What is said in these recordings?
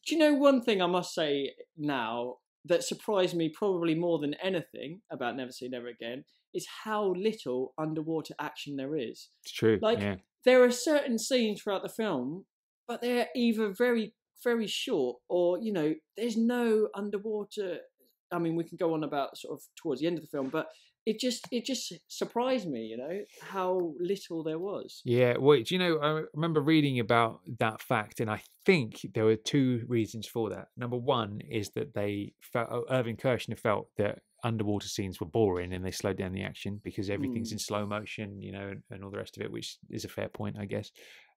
Do you know one thing I must say now that surprised me probably more than anything about Never Say Never Again is how little underwater action there is. It's true. Like, Yeah. there are certain scenes throughout the film, but they're either very, very short or, there's no underwater. I mean, we can go on about sort of towards the end of the film, but it just surprised me, how little there was. Yeah, well, do you know, I remember reading about that fact, and I think there were two reasons for that. Number one is that they felt, Irving Kershner felt that underwater scenes were boring and they slowed down the action because everything's in slow motion, and all the rest of it, which is a fair point, I guess.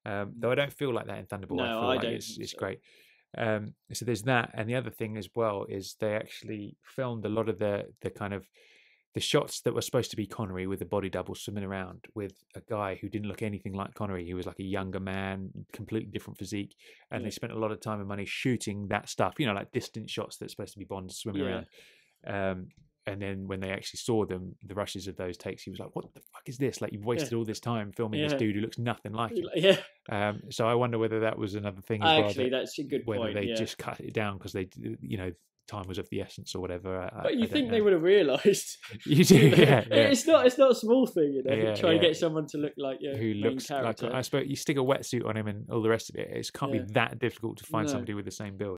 Though I don't feel like that in Thunderball. No, I feel I like don't it's think so. great. So there's that, and the other thing as well is they actually filmed a lot of the kind of the shots that were supposed to be Connery with the body double swimming around with a guy who didn't look anything like Connery. He was like a younger man, completely different physique, and they spent a lot of time and money shooting that stuff. Like distant shots that's supposed to be Bond swimming around. And then when they actually saw them, the rushes of those takes, he was like, "What the fuck is this? Like, you've wasted all this time filming this dude who looks nothing like him." Yeah. So I wonder whether that was another thing as well. Actually, that's a good point. Whether they just cut it down because they, time was of the essence or whatever. But you think they would have realised? You do, yeah. It's not a small thing, try and get someone to look like who looks character. like. I suppose you stick a wetsuit on him and all the rest of it. It can't be that difficult to find somebody with the same build.